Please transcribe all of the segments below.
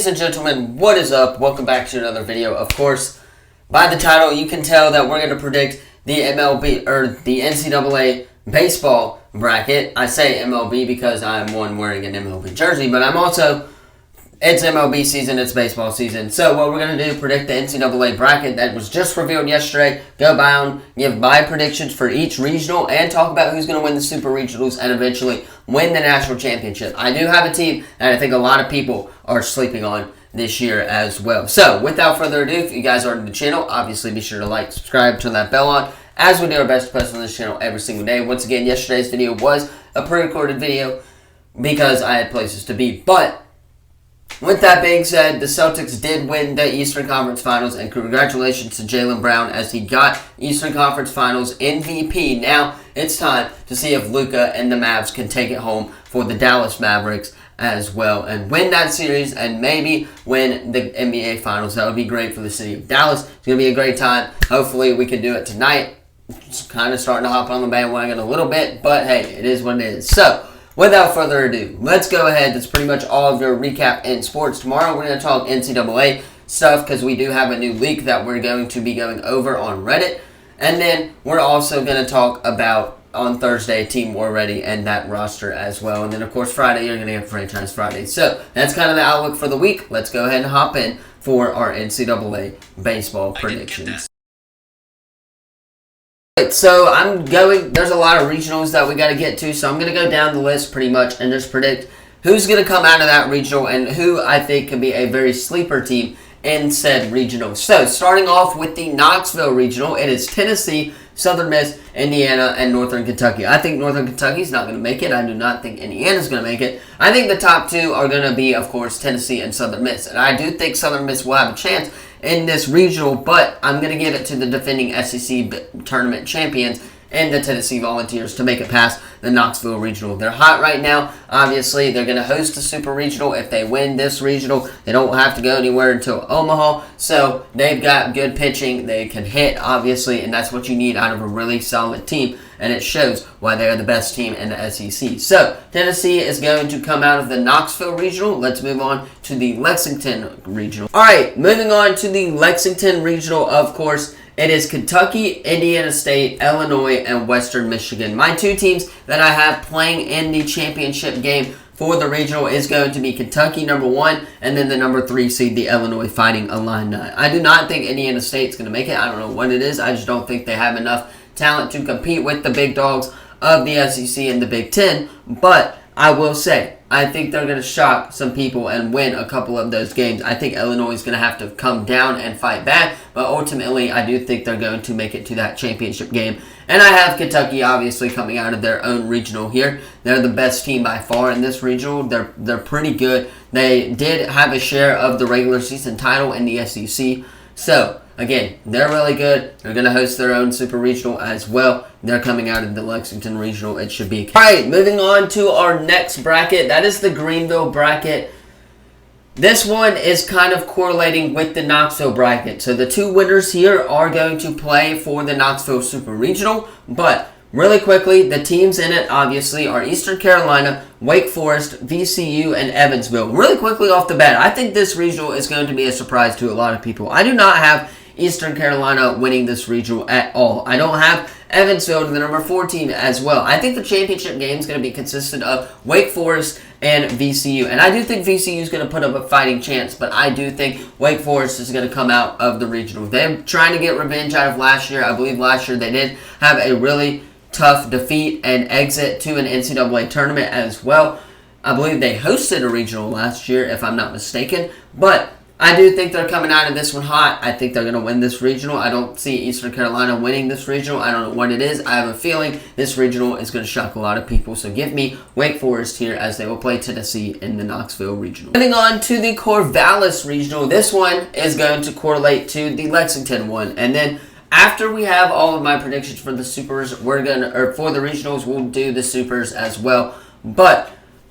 Ladies and gentlemen, what is up? Welcome back to another video. Of course, by the title, you can tell that we're going to predict the MLB, or the NCAA Baseball Bracket. I say MLB because I'm one wearing an MLB jersey, but I'm also, it's MLB season, it's baseball season. So what we're going to do, predict the NCAA Bracket that was just revealed yesterday. Go down, give my predictions for each regional, and talk about who's going to win the Super Regionals and eventually win the National Championship. I do have a team that I think a lot of people are sleeping on this year as well. So, without further ado, if you guys are new to the channel, obviously be sure to like, subscribe, turn that bell on, as we do our best to post on this channel every single day. Once again, yesterday's video was a pre-recorded video because I had places to be. But, with that being said, the Celtics did win the Eastern Conference Finals, and congratulations to Jaylen Brown as he got Eastern Conference Finals MVP. Now, it's time to see if Luka and the Mavs can take it home for the Dallas Mavericks as well and win that series and maybe win the NBA Finals. That would be great for the city of Dallas. It's going to be a great time. Hopefully, we can do it tonight. It's kind of starting to hop on the bandwagon a little bit, but hey, it is what it is. So, without further ado, let's go ahead. That's pretty much all of your recap in sports. Tomorrow, we're going to talk NCAA stuff because we do have a new leak that we're going to be going over on Reddit. And then we're also going to talk about, on Thursday, Team War Ready and that roster as well. And then, of course, Friday, you're going to have Franchise Friday. So, that's kind of the outlook for the week. Let's go ahead and hop in for our NCAA baseball predictions. So, there's a lot of regionals that we got to get to. So, I'm going to go down the list pretty much and just predict who's going to come out of that regional and who I think can be a very sleeper team in said regional. So, starting off with the Knoxville regional, it is Tennessee, Southern Miss, Indiana, and Northern Kentucky. I think Northern Kentucky is not going to make it. I do not think Indiana is going to make it. I think the top two are going to be, of course, Tennessee and Southern Miss. And I do think Southern Miss will have a chance in this regional, but I'm going to give it to the defending SEC tournament champions and the Tennessee Volunteers to make it past the Knoxville Regional. They're hot right now. Obviously, they're going to host the Super Regional. If they win this regional, they don't have to go anywhere until Omaha. So, they've got good pitching. They can hit, obviously, and that's what you need out of a really solid team. And it shows why they are the best team in the SEC. So, Tennessee is going to come out of the Knoxville Regional. Let's move on to the Lexington Regional. Alright, moving on to the Lexington Regional, of course. It is Kentucky, Indiana State, Illinois, and Western Michigan. My two teams that I have playing in the championship game for the regional is going to be Kentucky, number 1, and then the number 3 seed, the Illinois Fighting Illini. I do not think Indiana State's going to make it. I don't know what it is. I just don't think they have enough talent to compete with the big dogs of the SEC and the Big Ten. But I will say, I think they're going to shock some people and win a couple of those games. I think Illinois is going to have to come down and fight back, but ultimately, I do think they're going to make it to that championship game. And I have Kentucky, obviously, coming out of their own regional here. They're the best team by far in this regional. They're pretty good. They did have a share of the regular season title in the SEC. So, again, they're really good. They're going to host their own Super Regional as well. They're coming out of the Lexington Regional. It should be. Alright, moving on to our next bracket. That is the Greenville bracket. This one is kind of correlating with the Knoxville bracket. So the two winners here are going to play for the Knoxville Super Regional. But really quickly, the teams in it, obviously, are Eastern Carolina, Wake Forest, VCU, and Evansville. Really quickly off the bat, I think this regional is going to be a surprise to a lot of people. I do not have Eastern Carolina winning this regional at all. I don't have Evansville to the number 4 team as well. I think the championship game is going to be consistent of Wake Forest and VCU. And I do think VCU is going to put up a fighting chance, but I do think Wake Forest is going to come out of the regional. They're trying to get revenge out of last year. I believe last year they did have a really tough defeat and exit to an NCAA tournament as well. I believe they hosted a regional last year, if I'm not mistaken. But I do think they're coming out of this one hot. I think they're going to win this regional. I don't see Eastern Carolina winning this regional. I don't know what it is. I have a feeling this regional is going to shock a lot of people. So give me Wake Forest here as they will play Tennessee in the Knoxville regional. Moving on to the Corvallis regional. This one is going to correlate to the Lexington one. And then after we have all of my predictions for the Supers, for the regionals, we'll do the Supers as well. But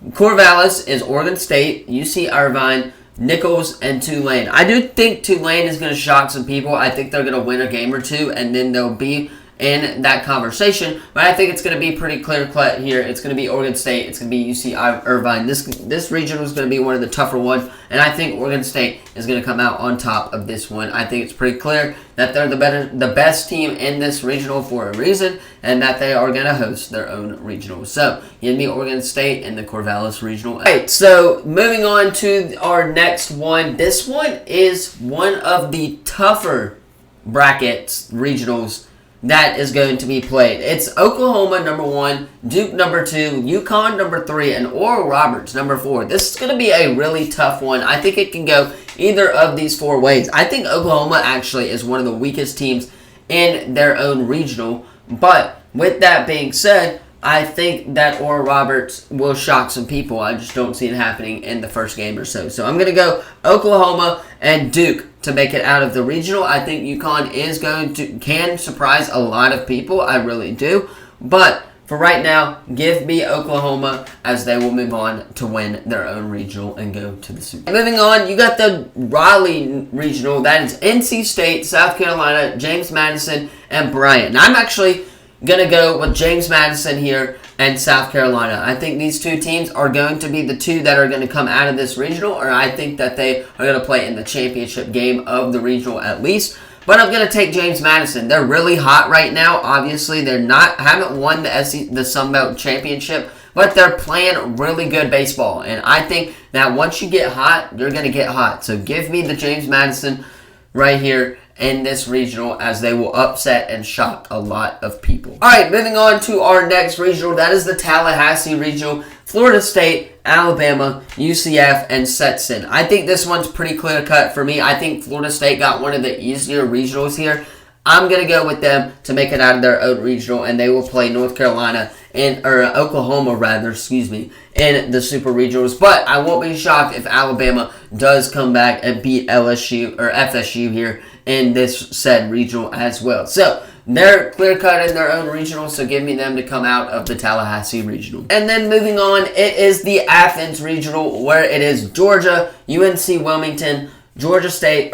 Corvallis is Oregon State, UC Irvine, Nichols, and Tulane. I do think Tulane is going to shock some people. I think they're going to win a game or two, and then they'll be in that conversation, but I think it's going to be pretty clear-cut here. It's going to be Oregon State. It's going to be UC Irvine. This region is going to be one of the tougher ones, and I think Oregon State is going to come out on top of this one. I think it's pretty clear that they're the best team in this regional for a reason, and that they are going to host their own regional. So, give me Oregon State in the Corvallis Regional. All right, so moving on to our next one. This one is one of the tougher brackets regionals that is going to be played. It's Oklahoma number 1, Duke number 2, UConn number 3, and Oral Roberts number 4. This is going to be a really tough one. I think it can go either of these 4 ways. I think Oklahoma actually is one of the weakest teams in their own regional, but with that being said, I think that Oral Roberts will shock some people. I just don't see it happening in the first game or so. So I'm going to go Oklahoma and Duke to make it out of the regional. I think UConn can surprise a lot of people. I really do. But for right now, give me Oklahoma as they will move on to win their own regional and go to the Super Bowl. Moving on, you got the Raleigh regional. That is NC State, South Carolina, James Madison, and Bryant. Now, I'm actually going to go with James Madison here and South Carolina. I think these 2 teams are going to be the 2 that are going to come out of this regional, or I think that they are going to play in the championship game of the regional at least. But I'm going to take James Madison. They're really hot right now. Obviously, haven't won the Sun Belt Championship, but they're playing really good baseball. And I think that once you get hot, you're going to get hot. So give me the James Madison right here in this regional, as they will upset and shock a lot of people. Alright, moving on to our next regional. That is the Tallahassee regional. Florida State, Alabama, UCF, and Stetson. I think this one's pretty clear-cut for me. I think Florida State got one of the easier regionals here. I'm going to go with them to make it out of their own regional, and they will play North Carolina Oklahoma in the Super Regionals. But I won't be shocked if Alabama does come back and beat LSU or FSU here in this said regional as well. So they're clear-cut in their own regional, so give me them to come out of the Tallahassee regional. And then moving on, it is the Athens regional, where it is Georgia, UNC Wilmington, Georgia Tech,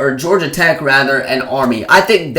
and Army. I think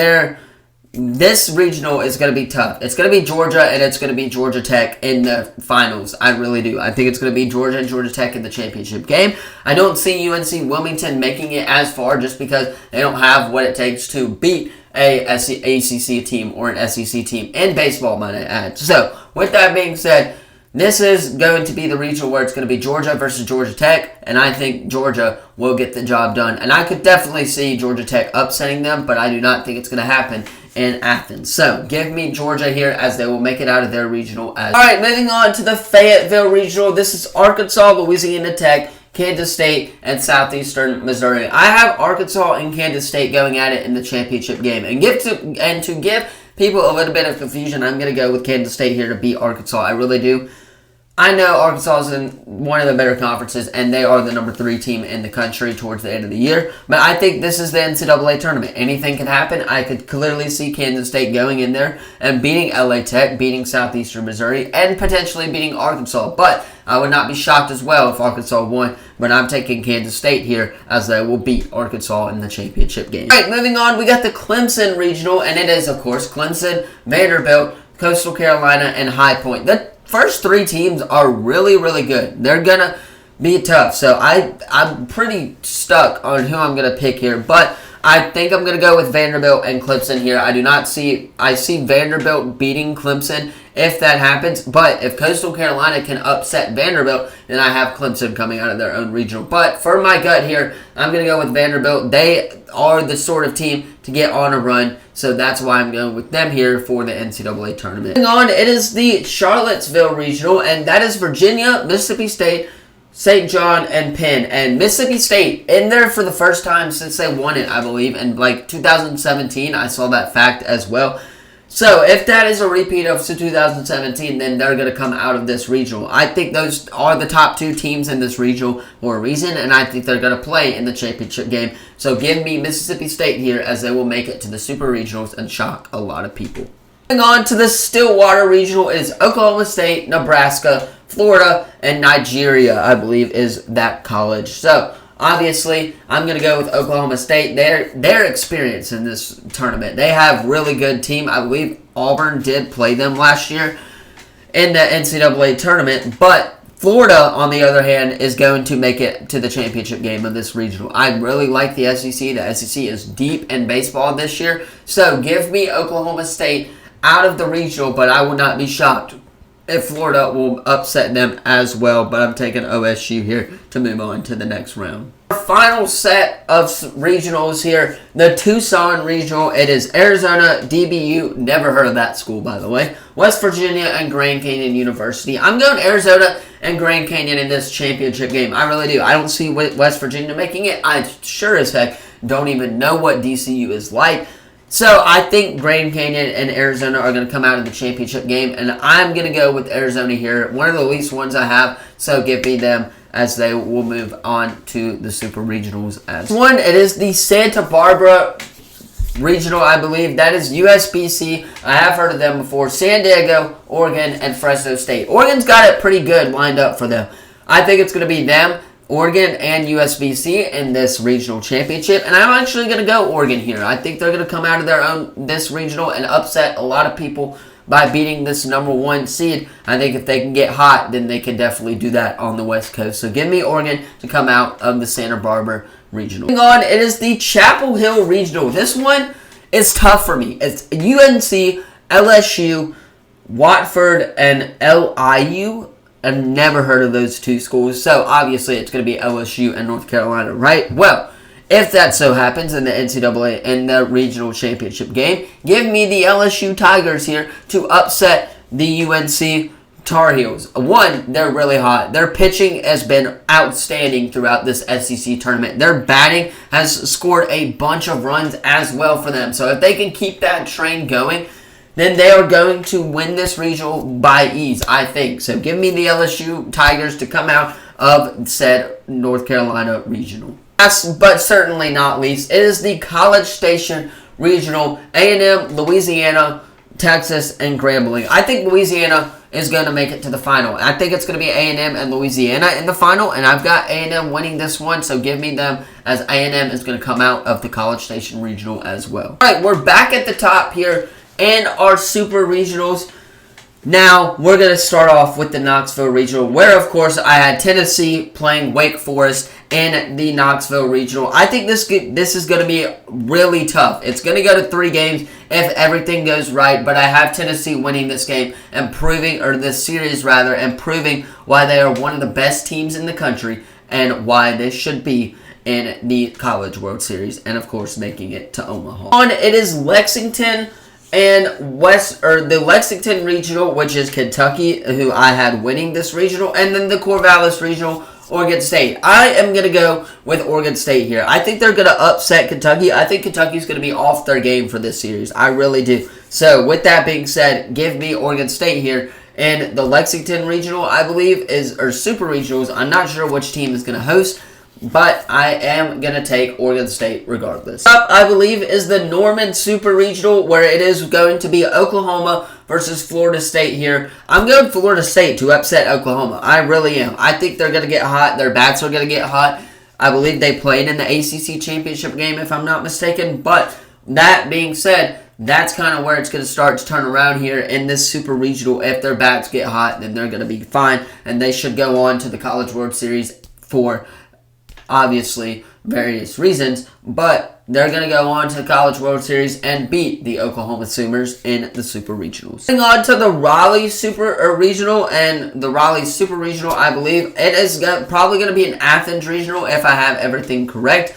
this regional is going to be tough. It's going to be Georgia, and it's going to be Georgia Tech in the finals. I really do. I think it's going to be Georgia and Georgia Tech in the championship game. I don't see UNC Wilmington making it as far just because they don't have what it takes to beat a ACC team or an SEC team in baseball, might I add. So, with that being said, this is going to be the regional where it's going to be Georgia versus Georgia Tech, and I think Georgia will get the job done. And I could definitely see Georgia Tech upsetting them, but I do not think it's going to happen in Athens. So, give me Georgia here as they will make it out of their regional. Alright, moving on to the Fayetteville regional. This is Arkansas, Louisiana Tech, Kansas State, and Southeastern Missouri. I have Arkansas and Kansas State going at it in the championship game. And to give people a little bit of confusion, I'm going to go with Kansas State here to beat Arkansas. I really do. I know Arkansas is in one of the better conferences, and they are the number 3 team in the country towards the end of the year. But I think this is the NCAA tournament. Anything can happen. I could clearly see Kansas State going in there and beating LA Tech, beating Southeastern Missouri, and potentially beating Arkansas. But I would not be shocked as well if Arkansas won. But I'm taking Kansas State here as they will beat Arkansas in the championship game. All right, moving on, we got the Clemson regional, and it is, of course, Clemson, Vanderbilt, Coastal Carolina, and High Point. The first 3 teams are really, really good. They're going to be tough. So I'm pretty stuck on who I'm going to pick here. But I think I'm going to go with Vanderbilt and Clemson here. I see Vanderbilt beating Clemson if that happens. But if Coastal Carolina can upset Vanderbilt, then I have Clemson coming out of their own regional. But for my gut here, I'm going to go with Vanderbilt. They are the sort of team to get on a run. So that's why I'm going with them here for the NCAA tournament. Moving on, it is the Charlottesville regional, and that is Virginia, Mississippi State, St. John, and Penn. And Mississippi State in there for the first time since they won it, I believe, in like 2017. I saw that fact as well. So if that is a repeat of 2017, then they're going to come out of this regional. I think those are the top 2 teams in this regional for a reason, and I think they're going to play in the championship game. So give me Mississippi State here as they will make it to the Super Regionals and shock a lot of people. Moving on to the Stillwater Regional is Oklahoma State, Nebraska, Florida, and Nigeria, I believe, is that college. So obviously, I'm going to go with Oklahoma State. Their experience in this tournament. They have really good team. I believe Auburn did play them last year in the NCAA tournament, but Florida, on the other hand, is going to make it to the championship game of this regional. I really like the SEC. The SEC is deep in baseball this year. So give me Oklahoma State out of the regional, but I would not be shocked if Florida will upset them as well. But I'm taking OSU here to move on to the next round. Our final set of regionals here, the Tucson regional. It is Arizona, DBU, never heard of that school, by the way, West Virginia, and Grand Canyon University. I'm going Arizona and Grand Canyon in this championship game. I really do. I don't see West Virginia making it. I sure as heck don't even know what DCU is like. So I think Grand Canyon and Arizona are going to come out of the championship game, and I'm going to go with Arizona here. One of the least ones I have, so give me them as they will move on to the Super Regionals. As one, it is the Santa Barbara Regional, I believe. That is USBC. I have heard of them before. San Diego, Oregon, and Fresno State. Oregon's got it pretty good lined up for them. I think it's going to be them, Oregon, and USBC in this regional championship. And I'm actually going to go Oregon here. I think they're going to come out of their own this regional and upset a lot of people by beating this #1 seed. I think if they can get hot, then they can definitely do that on the West Coast. So give me Oregon to come out of the Santa Barbara Regional. Moving on, it is the Chapel Hill Regional. This one is tough for me. It's UNC, LSU, Watford, and LIU. I've never heard of those two schools, so obviously it's going to be LSU and North Carolina, right? Well, if that so happens in the NCAA and the regional championship game, give me the LSU Tigers here to upset the UNC Tar Heels. One, they're really hot. Their pitching has been outstanding throughout this SEC tournament. Their batting has scored a bunch of runs as well for them. So if they can keep that train going, then they are going to win this regional by ease, I think. So give me the LSU Tigers to come out of said North Carolina regional. Last but certainly not least, it is the College Station Regional, A&M, Louisiana, Texas, and Grambling. I think Louisiana is going to make it to the final. I think it's going to be A&M and Louisiana in the final, and I've got A&M winning this one, so give me them as A&M is going to come out of the College Station Regional as well. All right, we're back at the top here in our Super Regionals. Now, we're going to start off with the Knoxville Regional, where, of course, I had Tennessee playing Wake Forest in the Knoxville Regional. I think this is going to be really tough. It's going to go to 3 games if everything goes right, but I have Tennessee winning this game and proving, or this series rather, and proving why they are one of the best teams in the country and why they should be in the College World Series, and, of course, making it to Omaha. It is Lexington and the Lexington Regional, which is Kentucky, who I had winning this regional, and then the Corvallis Regional, Oregon State. I am going to go with Oregon State here. I think they're going to upset Kentucky. I think Kentucky's going to be off their game for this series. I really do. So, with that being said, give me Oregon State here. And the Lexington Regional, I believe, or Super Regionals. I'm not sure which team is going to host, but I am going to take Oregon State regardless. Up, I believe, is the Norman Super Regional, where it is going to be Oklahoma versus Florida State here. I'm going Florida State to upset Oklahoma. I really am. I think they're going to get hot. Their bats are going to get hot. I believe they played in the ACC championship game, if I'm not mistaken. But that being said, that's kind of where it's going to start to turn around here in this Super Regional. If their bats get hot, then they're going to be fine, and they should go on to the College World Series for obviously various reasons, but they're going to go on to the College World Series and beat the Oklahoma Sooners in the Super Regionals. Moving on to the Raleigh Regional, and the Raleigh Super Regional, I believe it is probably going to be an Athens Regional if I have everything correct.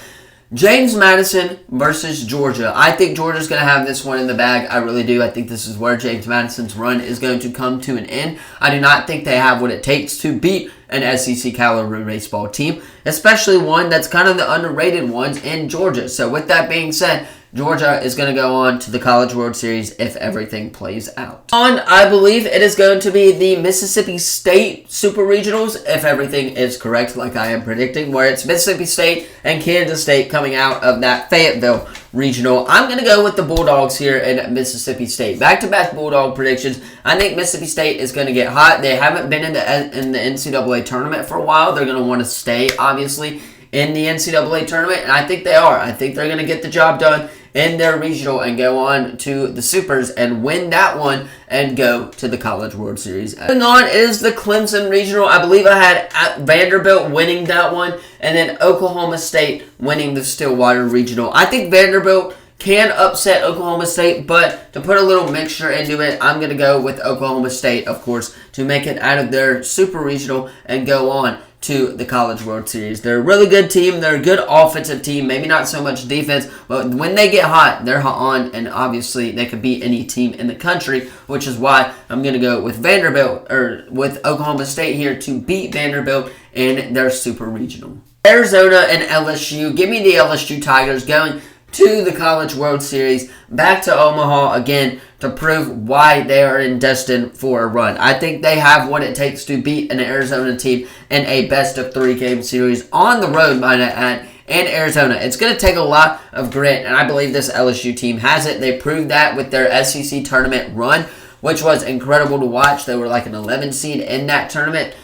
James Madison versus Georgia. I think Georgia's going to have this one in the bag. I really do. I think this is where James Madison's run is going to come to an end. I do not think they have what it takes to beat an SEC caliber baseball team, especially one that's kind of the underrated ones in Georgia. So with that being said, Georgia is going to go on to the College World Series if everything plays out. I believe it is going to be the Mississippi State Super Regionals, if everything is correct, like I am predicting, where it's Mississippi State and Kansas State coming out of that Fayetteville Regional. I'm going to go with the Bulldogs here in Mississippi State. Back-to-back Bulldog predictions. I think Mississippi State is going to get hot. They haven't been in the NCAA tournament for a while. They're going to want to stay, obviously, in the NCAA tournament, and I think they are. I think they're going to get the job done in their regional and go on to the Supers and win that one and go to the College World Series. Moving on is the Clemson Regional. I believe I had Vanderbilt winning that one and then Oklahoma State winning the Stillwater Regional. I think Vanderbilt can upset Oklahoma State, but to put a little mixture into it, I'm going to go with Oklahoma State, of course, to make it out of their Super Regional and go on to the College World Series. They're a really good team. They're a good offensive team. Maybe not so much defense, but when they get hot, they're hot on, and obviously they could beat any team in the country, which is why I'm going to go with Vanderbilt, or with Oklahoma State here to beat Vanderbilt in their Super Regional. Arizona and LSU. Give me the LSU Tigers going to the College World Series, back to Omaha again to prove why they are destined for a run. I think they have what it takes to beat an Arizona team in a best-of-3 game series on the road, might I add, in Arizona. It's going to take a lot of grit, and I believe this LSU team has it. They proved that with their SEC tournament run, which was incredible to watch. They were like an 11 seed in that tournament.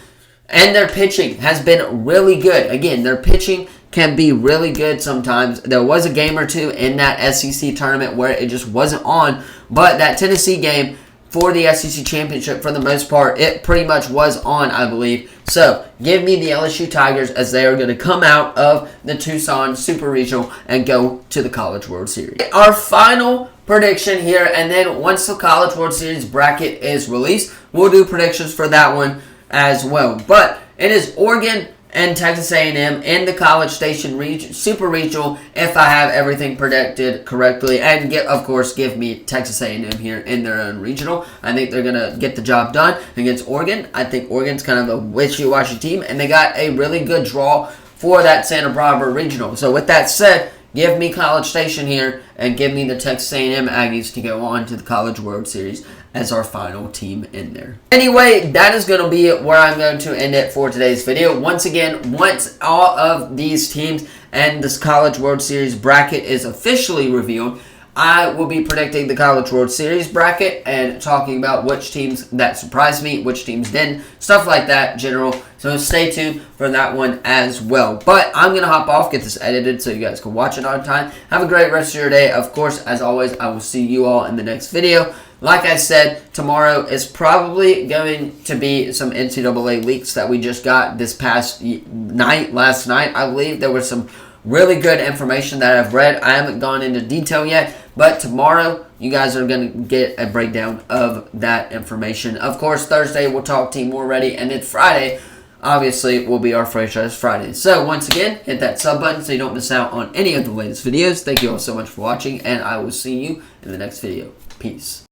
And their pitching has been really good. Again, their pitching can be really good sometimes. There was a game or two in that SEC tournament where it just wasn't on. But that Tennessee game for the SEC championship, for the most part, it pretty much was on, I believe. So, give me the LSU Tigers as they are going to come out of the Tucson Super Regional and go to the College World Series. Our final prediction here, and then once the College World Series bracket is released, we'll do predictions for that one as well. But it is Oregon and Texas A&M in the College Station Super Regional if I have everything predicted correctly. And, of course, give me Texas A&M here in their own regional. I think they're going to get the job done against Oregon. I think Oregon's kind of a wishy-washy team, and they got a really good draw for that Santa Barbara Regional. So, with that said, give me College Station here and give me the Texas A&M Aggies to go on to the College World Series as our final team in there. Anyway, that is going to be where I'm going to end it for today's video. Once again, once all of these teams and this College World Series bracket is officially revealed, I will be predicting the College World Series bracket and talking about which teams that surprised me, which teams didn't, stuff like that, general. So stay tuned for that one as well. But I'm going to hop off, get this edited so you guys can watch it on time. Have a great rest of your day. Of course, as always, I will see you all in the next video. Like I said, tomorrow is probably going to be some NCAA leaks that we just got this past night, last night. I believe there was some really good information that I've read. I haven't gone into detail yet, but tomorrow you guys are going to get a breakdown of that information. Of course, Thursday we'll talk Team More Ready, and then Friday, obviously, will be our Franchise Friday. So, once again, hit that sub button so you don't miss out on any of the latest videos. Thank you all so much for watching, and I will see you in the next video. Peace.